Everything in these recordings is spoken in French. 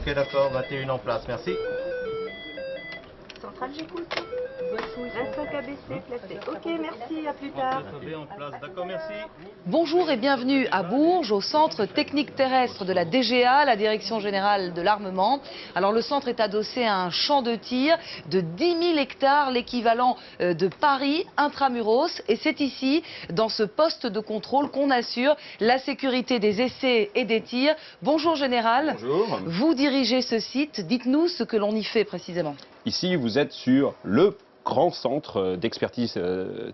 Ok, d'accord, 21 en place, merci. Centrale, j'écoute. Instant KBC placé. Ok, merci, à plus tard. En place, d'accord, merci. Bonjour et bienvenue à Bourges, au centre technique terrestre de la DGA, la Direction Générale de l'Armement. Alors le centre est adossé à un champ de tir de 10 000 hectares, l'équivalent de Paris intramuros. Et c'est ici, dans ce poste de contrôle, qu'on assure la sécurité des essais et des tirs. Bonjour Général. Bonjour. Vous dirigez ce site, dites-nous ce que l'on y fait précisément. Ici, vous êtes sur le grand centre d'expertise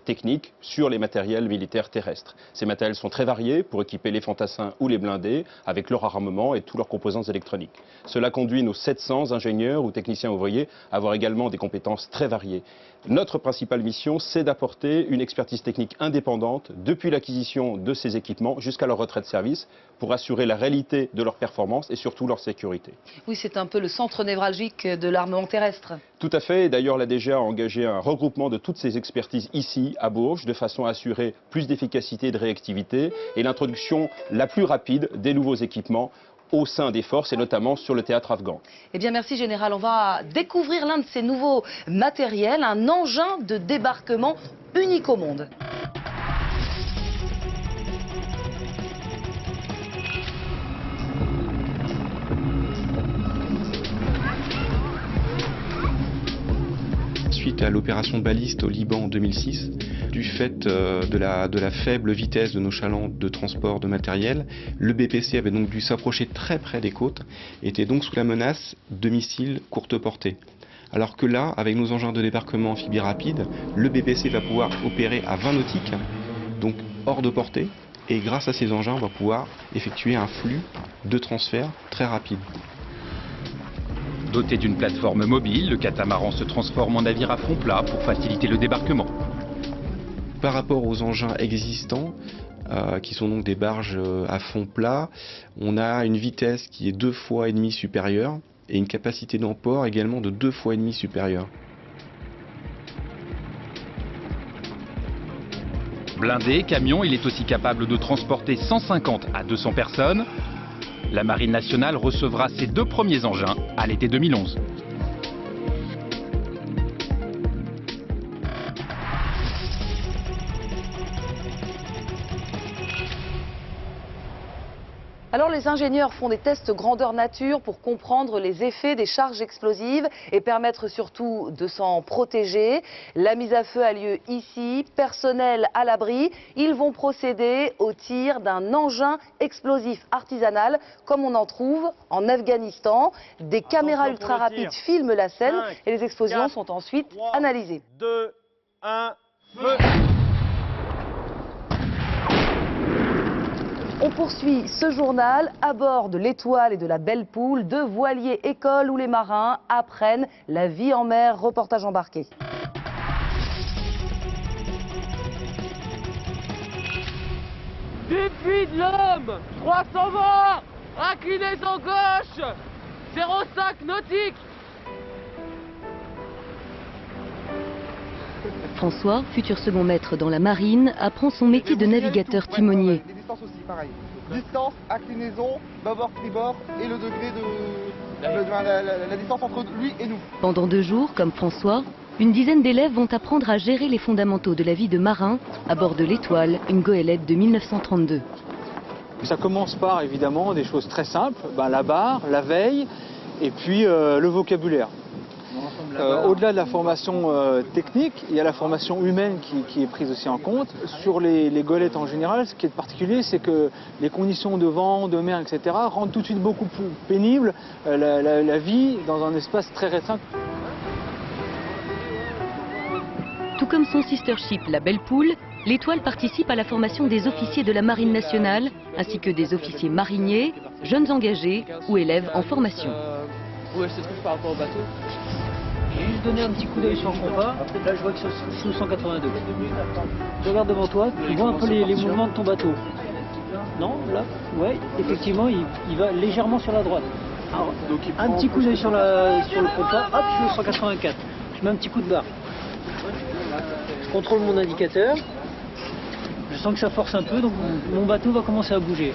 technique sur les matériels militaires terrestres. Ces matériels sont très variés pour équiper les fantassins ou les blindés avec leur armement et toutes leurs composantes électroniques. Cela conduit nos 700 ingénieurs ou techniciens ouvriers à avoir également des compétences très variées. Notre principale mission, c'est d'apporter une expertise technique indépendante depuis l'acquisition de ces équipements jusqu'à leur retrait de service pour assurer la réalité de leur performance et surtout leur sécurité. Oui, c'est un peu le centre névralgique de l'armement terrestre. Tout à fait. D'ailleurs, la DGA a engagé un regroupement de toutes ces expertises ici, à Bourges, de façon à assurer plus d'efficacité et de réactivité et l'introduction la plus rapide des nouveaux équipements au sein des forces et notamment sur le théâtre afghan. Eh bien merci Général, on va découvrir l'un de ces nouveaux matériels, un engin de débarquement unique au monde. Suite à l'opération Baliste au Liban en 2006, du fait de la faible vitesse de nos chalands de transport de matériel, le BPC avait donc dû s'approcher très près des côtes et était donc sous la menace de missiles courte portée. Alors que là, avec nos engins de débarquement amphibie rapide, le BPC va pouvoir opérer à 20 nautiques, donc hors de portée, et grâce à ces engins, on va pouvoir effectuer un flux de transfert très rapide. Doté d'une plateforme mobile, le catamaran se transforme en navire à fond plat pour faciliter le débarquement. Par rapport aux engins existants, qui sont donc des barges à fond plat, on a une vitesse qui est 2,5 fois supérieure et une capacité d'emport également de 2,5 fois supérieure. Blindé, camion, il est aussi capable de transporter 150 à 200 personnes. La Marine nationale recevra ses 2 premiers engins à l'été 2011. Alors les ingénieurs font des tests grandeur nature pour comprendre les effets des charges explosives et permettre surtout de s'en protéger. La mise à feu a lieu ici, personnel à l'abri. Ils vont procéder au tir d'un engin explosif artisanal comme on en trouve en Afghanistan. Des caméras ultra rapides filment la scène et les explosions sont ensuite analysées. 2, 1, feu! On poursuit ce journal à bord de l'Étoile et de la Belle Poule, 2 voiliers écoles où les marins apprennent la vie en mer. Reportage embarqué. Du puits de l'homme, 300 morts, inclinaison gauche, 0,5 nautique. François, futur second maître dans la marine, apprend son métier de navigateur timonier. Les distances aussi, pareil. Distance, inclinaison, bâbord, tribord et le degré de la distance entre lui et nous. Pendant 2 jours, comme François, une dizaine d'élèves vont apprendre à gérer les fondamentaux de la vie de marin à bord de l'Étoile, une goélette de 1932. Ça commence par évidemment des choses très simples, la barre, la veille et puis le vocabulaire. Au-delà de la formation technique, il y a la formation humaine qui est prise aussi en compte. Sur les goélettes en général, ce qui est particulier, c'est que les conditions de vent, de mer, etc. rendent tout de suite beaucoup plus pénible la vie dans un espace très restreint. Tout comme son sister ship, la Belle Poule, l'Étoile participe à la formation des officiers de la Marine nationale, ainsi que des officiers mariniers, jeunes engagés ou élèves en formation. Où elle se trouve par rapport au bateau? J'ai juste donné un petit coup d'œil sur le compas. Là, je vois que c'est sous 182. Tu regardes devant toi, tu vois un peu les mouvements de ton bateau. Non, là, ouais, effectivement, il va légèrement sur la droite. Alors, un petit coup d'œil sur le compas, hop, je suis au 184. Je mets un petit coup de barre. Je contrôle mon indicateur. Je sens que ça force un peu, donc mon bateau va commencer à bouger.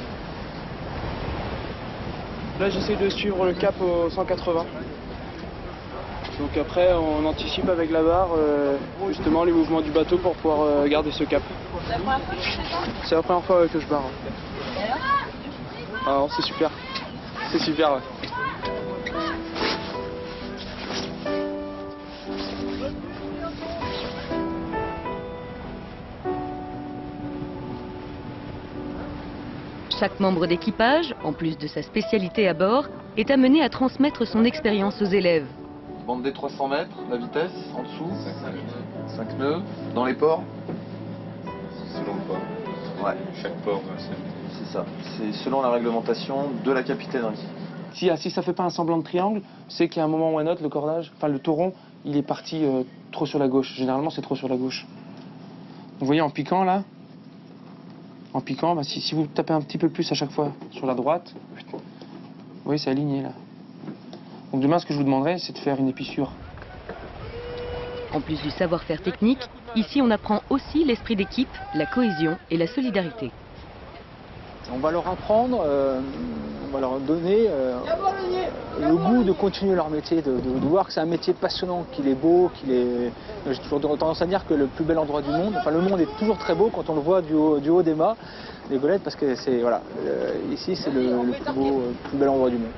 Là, j'essaie de suivre le cap au 180. Donc après, on anticipe avec la barre justement les mouvements du bateau pour pouvoir garder ce cap. C'est la première fois que je barre. Alors c'est super. C'est super, ouais. Chaque membre d'équipage, en plus de sa spécialité à bord, est amené à transmettre son expérience aux élèves. Bande des 300 mètres, la vitesse, en dessous, 5 nœuds, dans les ports. Selon le port. Ouais. Chaque port, c'est ça. C'est selon la réglementation de la capitainerie. Si ça fait pas un semblant de triangle, c'est qu'à un moment ou un autre, le cordage, enfin le tauron, il est parti trop sur la gauche. Généralement, c'est trop sur la gauche. Vous voyez, en piquant là, si vous tapez un petit peu plus à chaque fois sur la droite, vous voyez, c'est aligné là. Donc demain, ce que je vous demanderai, c'est de faire une épissure. En plus du savoir-faire technique, ici on apprend aussi l'esprit d'équipe, la cohésion et la solidarité. On va leur apprendre, on va leur donner le goût de continuer leur métier, de voir que c'est un métier passionnant, qu'il est beau, qu'il est... J'ai toujours tendance à dire que le plus bel endroit du monde, enfin le monde est toujours très beau quand on le voit du haut des mâts, des golettes, parce que c'est, voilà, ici c'est le plus bel endroit du monde.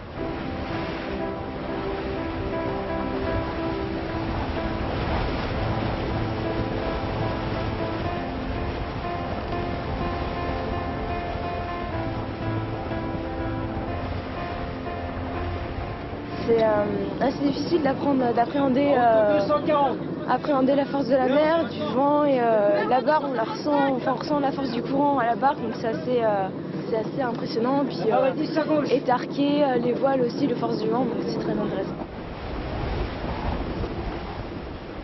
C'est assez difficile d'appréhender la force de la mer, du vent et la barre on ressent la force du courant à la barre, donc c'est assez impressionnant. Puis étarquer les voiles aussi, la force du vent, donc c'est très intéressant.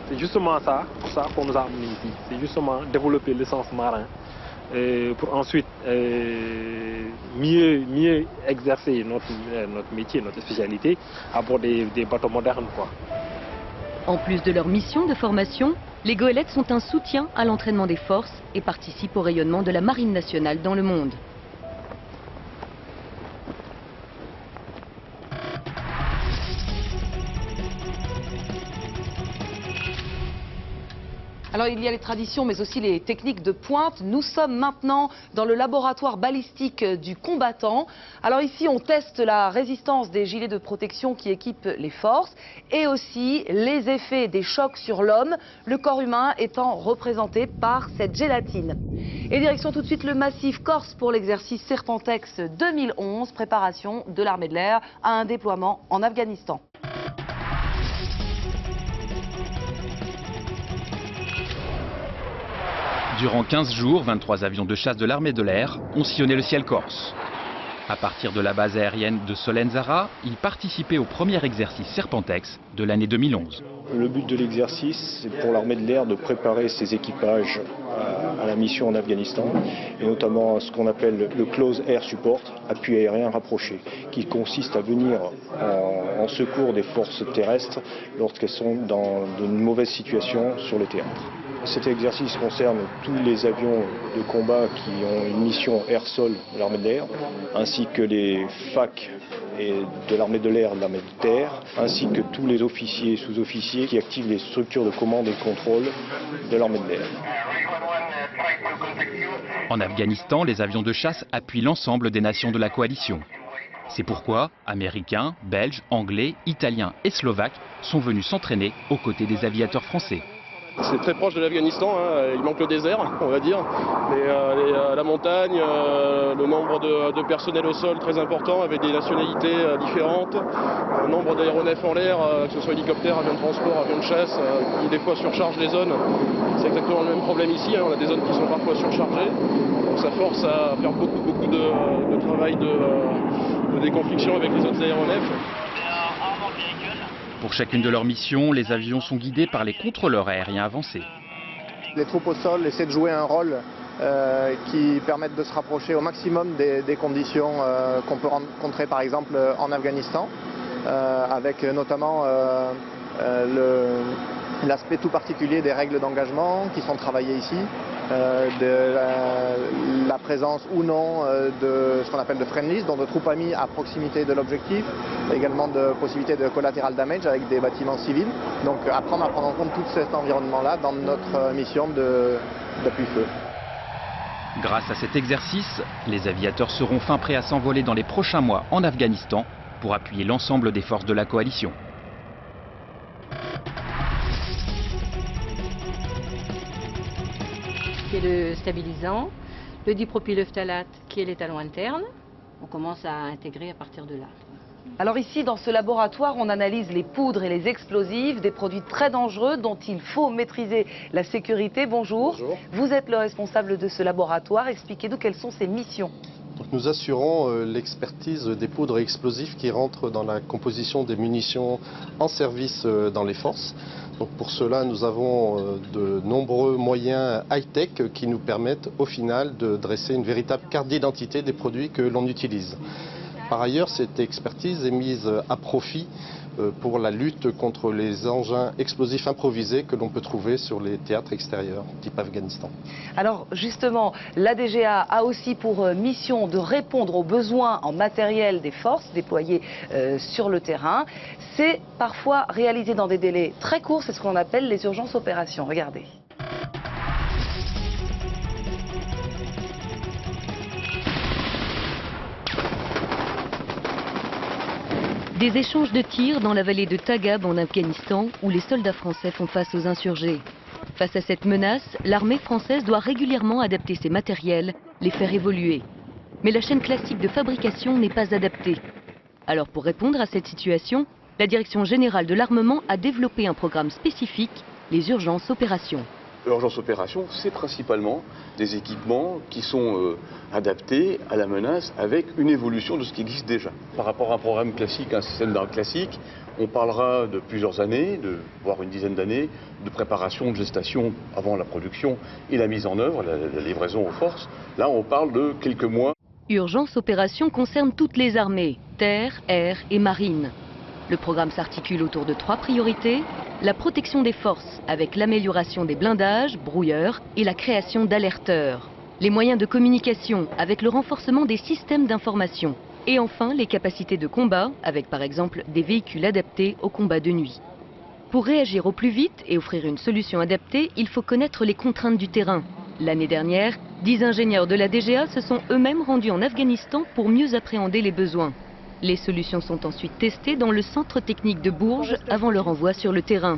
C'est justement ça qu'on nous a amené ici, c'est justement développer le sens marin. Pour ensuite mieux exercer notre métier, notre spécialité, à bord des bateaux modernes, quoi. En plus de leur mission de formation, les goélettes sont un soutien à l'entraînement des forces et participent au rayonnement de la Marine nationale dans le monde. Alors il y a les traditions mais aussi les techniques de pointe. Nous sommes maintenant dans le laboratoire balistique du combattant. Alors ici on teste la résistance des gilets de protection qui équipent les forces et aussi les effets des chocs sur l'homme, le corps humain étant représenté par cette gélatine. Et direction tout de suite le massif corse pour l'exercice Serpentex 2011, préparation de l'armée de l'air à un déploiement en Afghanistan. Durant 15 jours, 23 avions de chasse de l'armée de l'air ont sillonné le ciel corse. À partir de la base aérienne de Solenzara, ils participaient au premier exercice Serpentex de l'année 2011. Le but de l'exercice, c'est pour l'armée de l'air de préparer ses équipages à la mission en Afghanistan, et notamment à ce qu'on appelle le Close Air Support, appui aérien rapproché, qui consiste à venir en secours des forces terrestres lorsqu'elles sont dans de mauvaises situations sur le théâtre. Cet exercice concerne tous les avions de combat qui ont une mission air-sol de l'armée de l'air, ainsi que les FAC et de l'armée de l'air et de l'armée de terre, ainsi que tous les officiers et sous-officiers qui activent les structures de commande et de contrôle de l'armée de l'air. En Afghanistan, les avions de chasse appuient l'ensemble des nations de la coalition. C'est pourquoi Américains, Belges, Anglais, Italiens et Slovaques sont venus s'entraîner aux côtés des aviateurs français. C'est très proche de l'Afghanistan, hein. Il manque le désert, on va dire, mais la montagne, le nombre de personnel au sol très important avec des nationalités différentes, un nombre d'aéronefs en l'air, que ce soit hélicoptères, avions de transport, avions de chasse, qui des fois surchargent les zones. C'est exactement le même problème ici, hein. On a des zones qui sont parfois surchargées, donc ça force à faire beaucoup de travail de déconfliction avec les autres aéronefs. Pour chacune de leurs missions, les avions sont guidés par les contrôleurs aériens avancés. Les troupes au sol essaient de jouer un rôle qui permette de se rapprocher au maximum des conditions qu'on peut rencontrer par exemple en Afghanistan, avec notamment l'aspect tout particulier des règles d'engagement qui sont travaillées ici, de la présence ou non de ce qu'on appelle de friendlies, donc de troupes amies à proximité de l'objectif, également de possibilités de collateral damage avec des bâtiments civils. Donc apprendre à prendre en compte tout cet environnement-là dans notre mission d'appui-feu. Grâce à cet exercice, les aviateurs seront fin prêts à s'envoler dans les prochains mois en Afghanistan pour appuyer l'ensemble des forces de la coalition. Qui est le stabilisant, le dipropylphtalate qui est l'étalon interne. On commence à intégrer à partir de là. Alors ici, dans ce laboratoire, on analyse les poudres et les explosifs, des produits très dangereux dont il faut maîtriser la sécurité. Bonjour. Bonjour. Vous êtes le responsable de ce laboratoire. Expliquez-nous quelles sont ses missions. Donc nous assurons l'expertise des poudres et explosifs qui rentrent dans la composition des munitions en service dans les forces. Donc pour cela, nous avons de nombreux moyens high-tech qui nous permettent au final de dresser une véritable carte d'identité des produits que l'on utilise. Par ailleurs, cette expertise est mise à profit pour la lutte contre les engins explosifs improvisés que l'on peut trouver sur les théâtres extérieurs, type Afghanistan. Alors justement, la DGA a aussi pour mission de répondre aux besoins en matériel des forces déployées sur le terrain. C'est parfois réalisé dans des délais très courts, c'est ce qu'on appelle les urgences opérations. Regardez. Des échanges de tirs dans la vallée de Tagab en Afghanistan où les soldats français font face aux insurgés. Face à cette menace, l'armée française doit régulièrement adapter ses matériels, les faire évoluer. Mais la chaîne classique de fabrication n'est pas adaptée. Alors pour répondre à cette situation, la Direction générale de l'armement a développé un programme spécifique, les urgences opérations. L'urgence opération, c'est principalement des équipements qui sont adaptés à la menace avec une évolution de ce qui existe déjà. Par rapport à un programme classique, un système d'armes classique, on parlera de plusieurs années, voire une dizaine d'années, de préparation, de gestation avant la production et la mise en œuvre, la livraison aux forces. Là, on parle de quelques mois. Urgence opération concerne toutes les armées, terre, air et marine. Le programme s'articule autour de 3 priorités. La protection des forces avec l'amélioration des blindages, brouilleurs et la création d'alerteurs. Les moyens de communication avec le renforcement des systèmes d'information. Et enfin, les capacités de combat avec par exemple des véhicules adaptés au combat de nuit. Pour réagir au plus vite et offrir une solution adaptée, il faut connaître les contraintes du terrain. L'année dernière, 10 ingénieurs de la DGA se sont eux-mêmes rendus en Afghanistan pour mieux appréhender les besoins. Les solutions sont ensuite testées dans le centre technique de Bourges avant leur envoi sur le terrain.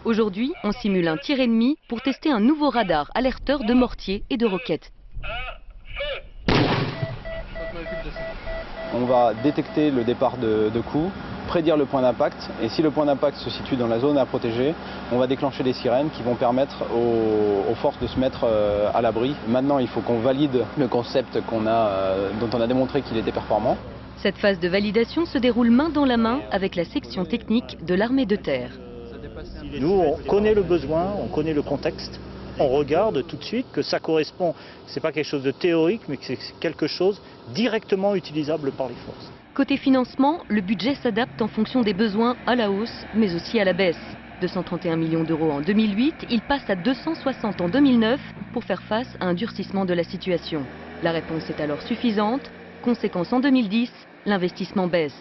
Aujourd'hui, on simule un tir ennemi pour tester un nouveau radar alerteur de mortiers et de roquettes. On va détecter le départ de coups, prédire le point d'impact, et si le point d'impact se situe dans la zone à protéger, on va déclencher des sirènes qui vont permettre aux forces de se mettre à l'abri. Maintenant, il faut qu'on valide le concept dont on a démontré qu'il était performant. Cette phase de validation se déroule main dans la main avec la section technique de l'armée de terre. Nous, on connaît le besoin, on connaît le contexte, on regarde tout de suite que ça correspond, c'est pas quelque chose de théorique, mais que c'est quelque chose directement utilisable par les forces. Côté financement, le budget s'adapte en fonction des besoins à la hausse, mais aussi à la baisse. 231 millions d'euros en 2008, il passe à 260 en 2009 pour faire face à un durcissement de la situation. La réponse est alors suffisante. Conséquence en 2010, l'investissement baisse.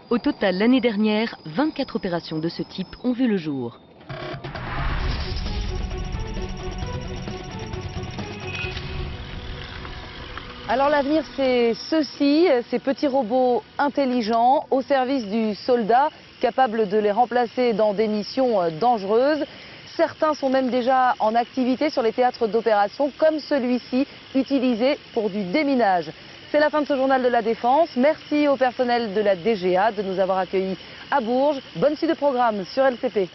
Au total, l'année dernière, 24 opérations de ce type ont vu le jour. Alors l'avenir, c'est ceci, ces petits robots intelligents au service du soldat, capables de les remplacer dans des missions dangereuses. Certains sont même déjà en activité sur les théâtres d'opération, comme celui-ci, utilisé pour du déminage. C'est la fin de ce journal de la Défense. Merci au personnel de la DGA de nous avoir accueillis à Bourges. Bonne suite de programme sur LCP.